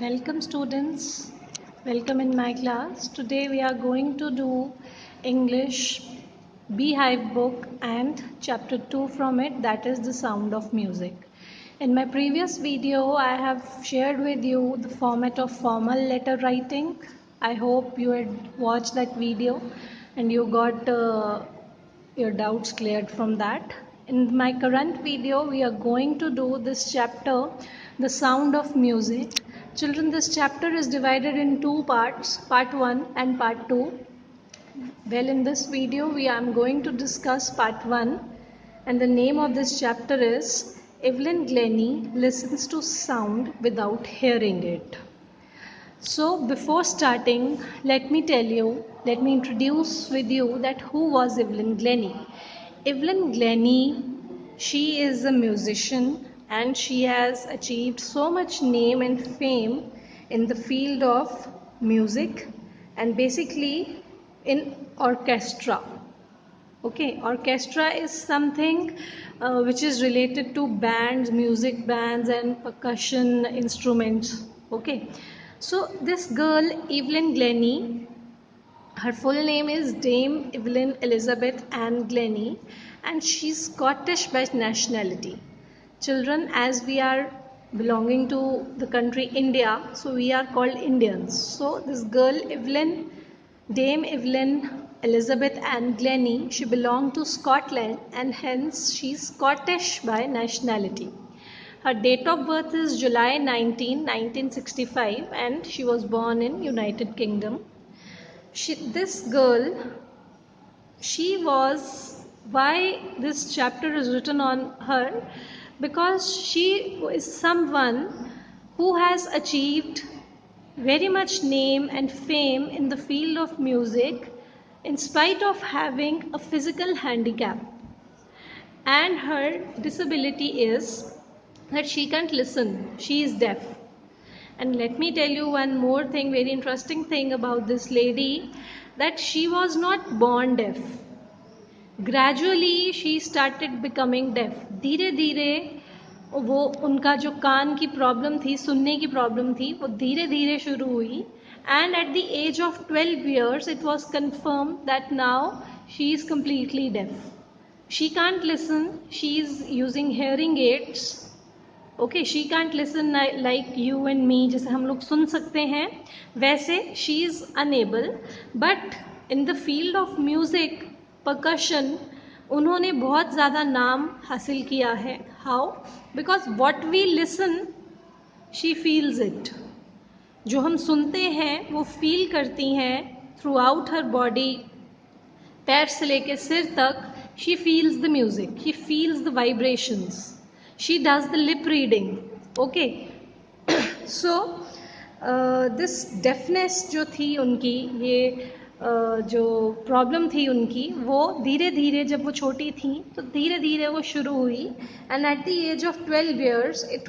Welcome students, welcome in my class. Today we are going to do English Beehive book and chapter 2 from it, that is the sound of music. In my previous video I have shared with you the format of formal letter writing. I hope you had watched that video and you got your doubts cleared from that. In my current video, we are going to do this chapter, the sound of music. Children, this chapter is divided in two parts, part 1 and part 2. Well, in this video, I am going to discuss part 1, and the name of this chapter is Evelyn Glennie Listens to Sound Without Hearing It. So before starting, let me introduce with you that who was Evelyn Glennie. Evelyn Glennie, she is a musician and she has achieved so much name and fame in the field of music and basically in orchestra. Okay, orchestra is something which is related to bands, music bands and percussion instruments. Okay, so this girl Evelyn Glennie, her full name is Dame Evelyn Elizabeth Ann Glennie, and she's Scottish by nationality. Children, as we are belonging to the country India, so we are called Indians. So this girl Dame Evelyn Elizabeth Ann Glennie, she belonged to Scotland and hence she's Scottish by nationality. Her date of birth is July 19, 1965, and she was born in United Kingdom. This girl, she was, why this chapter is written on her? Because she is someone who has achieved very much name and fame in the field of music in spite of having a physical handicap. And her disability is that she can't listen, she is deaf. And let me tell you one more thing, very interesting thing about this lady, that she was not born deaf. Gradually she started becoming deaf. धीरे धीरे वो उनका जो कान की problem थी, सुनने की problem थी, वो धीरे धीरे शुरू हुई. And at the age of 12 years it was confirmed that now she is completely deaf. She can't listen, she is using hearing aids. Okay, she can't listen like you and me, जैसे हम लोग सुन सकते हैं वैसे she is unable. But in the field of music percussion उन्होंने बहुत ज़्यादा नाम हासिल किया है. How? Because what we listen she feels it. जो हम सुनते हैं वो फील करती हैं थ्रू आउट हर बॉडी, पैर से लेके सिर तक. She feels the music, she feels the vibrations, she does the lip reading. Okay. So this deafness जो थी उनकी, ये जो प्रॉब्लम थी उनकी, वो धीरे धीरे जब वो छोटी थी तो धीरे धीरे वो शुरू हुई. And at the age of 12 years it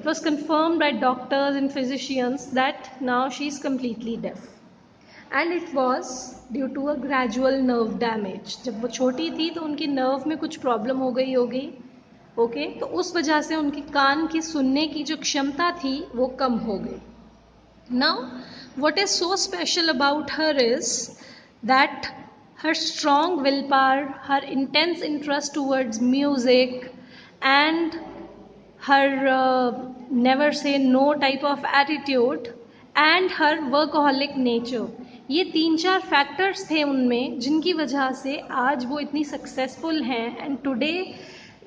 was confirmed by doctors and physicians that now she is completely deaf. And it was due to a gradual nerve damage. जब वो छोटी थी तो उनकी नर्व में कुछ प्रॉब्लम हो गई होगी. ओके, तो उस वजह से उनकी कान की सुनने की जो क्षमता थी वो कम हो गई. Now what is so special about her is that her strong willpower, her intense interest towards music, and her never say no type of attitude, and her workaholic nature. ये 3-4 फैक्टर्स थे उनमें जिनकी वजह से आज वो इतनी सक्सेसफुल हैं. And today,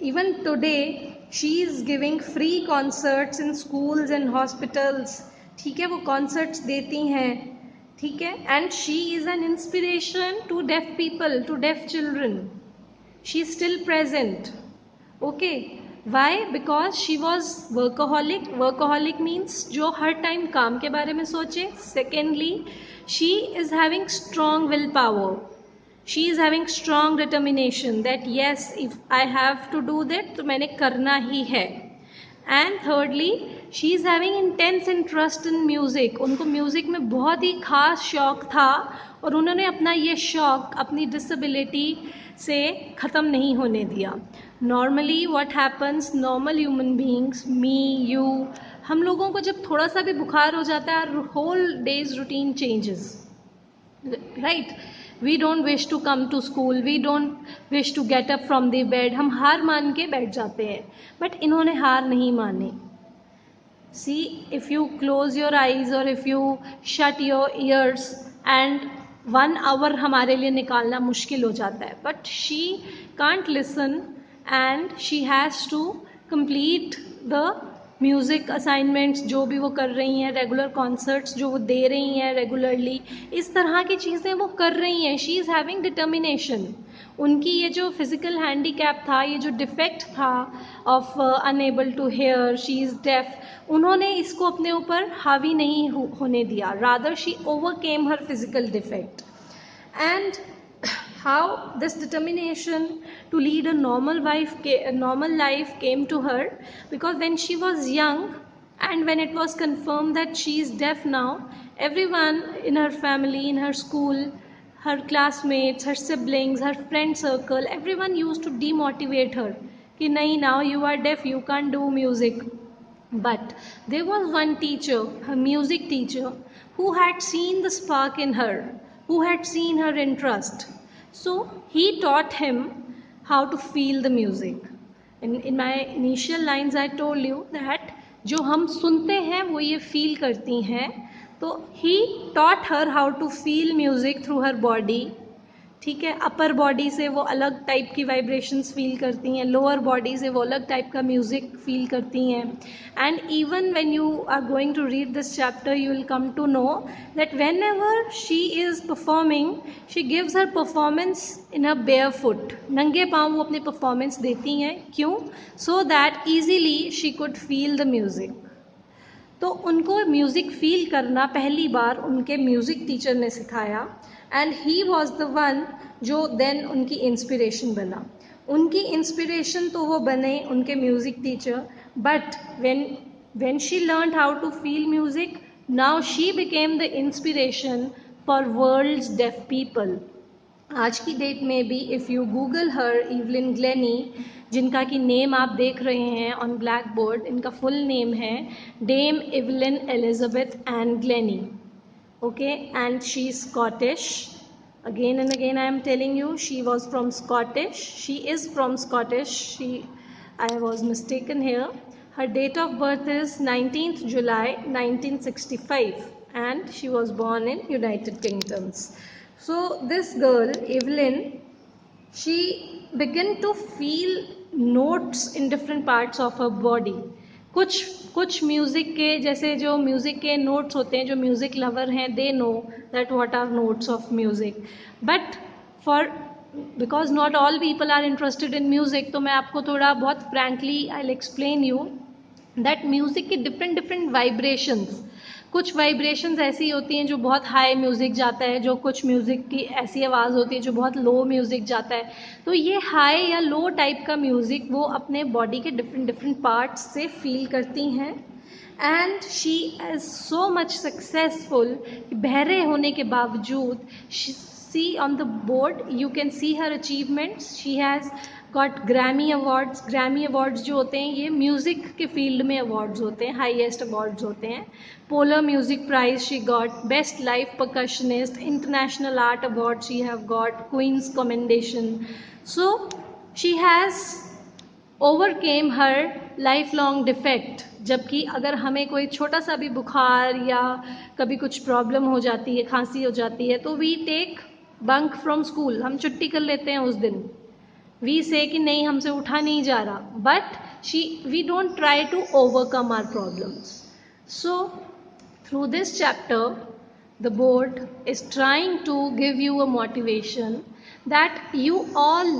even today, she is giving free concerts in schools and hospitals. ठीक है, वो कॉन्सर्ट्स देती हैं. ठीक है, and she is an inspiration to deaf people, to deaf children. She is still present. Okay, why? Because she was workaholic. Workaholic means जो हर time काम के बारे में सोचे. Secondly, she is having strong willpower, she is having strong determination that yes, if I have to do that तो मैंने करना ही है. and thirdly, she is having intense interest in music. उनको म्यूज़िक में बहुत ही ख़ास शौक़ था और उन्होंने अपना ये शौक़ अपनी डिसेबिलिटी से ख़त्म नहीं होने दिया. Normally what happens, normal human beings, me, you, हम लोगों को जब थोड़ा सा भी बुखार हो जाता है, our whole day's routine changes, right? We don't wish to come to school, we don't wish to get up from the bed, हम हार मान के बैठ जाते हैं, बट इन्होंने हार नहीं मानी. See, if you close your eyes और if you shut your ears and 1 hour हमारे लिए निकालना मुश्किल हो जाता है, but she can't listen and she has to complete the music assignments जो भी वो कर रही हैं, रेगुलर कॉन्सर्ट्स जो वो दे रही हैं रेगुलरली, इस तरह की चीज़ें वो कर रही हैं. She is having determination. उनकी ये जो फिज़िकल हैंडीकैप था, ये जो डिफेक्ट था of unable to hear, she is deaf, उन्होंने इसको अपने ऊपर हावी नहीं होने दिया. Rather she overcame her physical defect. And how this determination to lead a normal life came to her, because when she was young and when it was confirmed that she is deaf now, everyone in her family, in her school, her classmates, her siblings, her friend circle, everyone used to demotivate her कि नहीं, now you are deaf, you can't do music. But there was one teacher, her music teacher, who had seen the spark in her, who had seen her interest. So he taught him how to feel the music. In my initial lines I told you that जो हम सुनते हैं वो ये feel करती हैं, तो he taught her how to feel music through her body. ठीक है, अपर बॉडी से वो अलग टाइप की वाइब्रेशंस फील करती हैं, लोअर बॉडी से वो अलग टाइप का म्यूज़िक फील करती हैं. And even when you are going to read this chapter, you will come to know that whenever she is performing, she gives her performance in a bare foot. नंगे पाँव वो अपनी performance देती हैं. क्यों? So that easily she could feel the music. तो उनको music feel करना पहली बार उनके म्यूज़िक टीचर ने सिखाया, and he was the one जो देन उनकी इंस्पिरेशन बना. उनकी इंस्पिरेशन तो वो बने उनके music teacher, but when she learned how to feel music, now she became the inspiration for world's deaf people. आज की डेट में भी if you Google her, Evelyn Glennie, जिनका कि नेम आप देख रहे हैं ऑन ब्लैक बोर्ड, इनका फुल नेम है Dame Evelyn Elizabeth Ann Glennie. Okay, and she is Scottish. Again and again I am telling you, she was from Scottish. She is from Scottish. I was mistaken here. Her date of birth is 19th July 1965 and she was born in United Kingdoms. So this girl, Evelyn, she began to feel notes in different parts of her body. कुछ music के, जैसे जो music के notes होते हैं, जो music lover हैं, they know that what are notes of music. But for because not all people are interested in music, तो मैं आपको थोड़ा बहुत frankly I will explain you that music के डिफरेंट वाइब्रेशंस. कुछ वाइब्रेशंस ऐसी होती हैं जो बहुत हाई म्यूज़िक जाता है, जो कुछ म्यूज़िक की ऐसी आवाज़ होती है जो बहुत लो म्यूज़िक जाता है. तो ये हाई या लो टाइप का म्यूज़िक वो अपने बॉडी के डिफरेंट पार्ट्स से फील करती हैं. And she is so much successful, बहरे होने के बावजूद, see on the board you can see her achievements. She has got Grammy awards. Grammy awards जो होते हैं ये म्यूज़िक के फील्ड में अवार्ड्स होते हैं, हाईएस्ट अवार्ड्स होते हैं. Polar Music Prize she got, best life percussionist, international art award she have got, Queen's commendation. So she has overcome her life long defect. जबकि अगर हमें कोई छोटा सा भी बुखार या कभी कुछ प्रॉब्लम हो जाती है, खांसी हो जाती है, तो we take bunk from school, हम छुट्टी कर लेते हैं उस दिन. वी से कि नहीं, हमसे उठा नहीं जा रहा, but we don't try to overcome our problems. So through this chapter the board is trying to give you a motivation that you all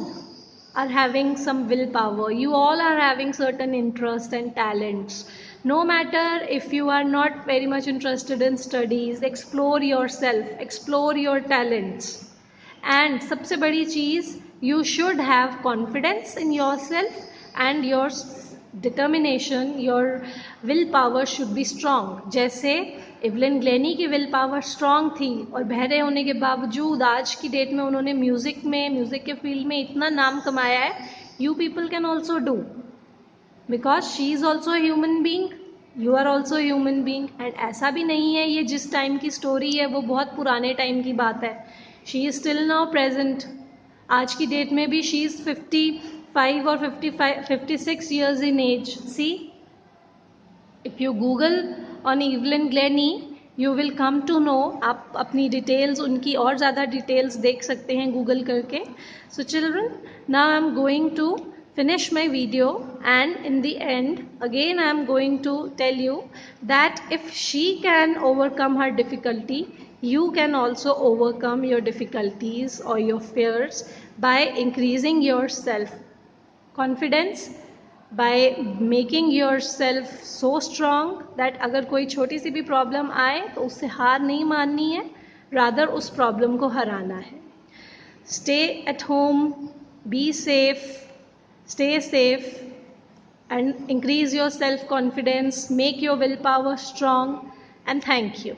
are having some willpower, you all are having certain interests and talents. No matter if you are not very much interested in studies, explore yourself, explore your talents. And सबसे बड़ी चीज़, you should have confidence in yourself and your determination, your willpower should be strong. जैसे Evelyn Glenny की will power strong थी और बहरे होने के बावजूद आज की डेट में उन्होंने म्यूज़िक के फील्ड में इतना नाम कमाया है. You people can also do, because she is also human being. You are also human being. And ऐसा भी नहीं है ये जिस टाइम की स्टोरी है वो बहुत पुराने टाइम की बात है, she is still now present. आज की डेट में भी शी इज़ 55 और 56 years in age. See, if you Google on Evelyn Glennie you will come to know, आप अपनी डिटेल्स, उनकी और ज़्यादा डिटेल्स देख सकते हैं गूगल करके। So children, now I am going to finish my video, and in the end again I am going to tell you that if she can overcome her difficulty, you can also overcome your difficulties or your fears by increasing your self confidence, by making yourself so strong that अगर कोई छोटी सी भी problem आए तो उससे हार नहीं माननी है, रादर उस प्रॉब्लम को हराना है। Stay at home, be safe, stay safe, and increase your self confidence, make your willpower strong, and thank you.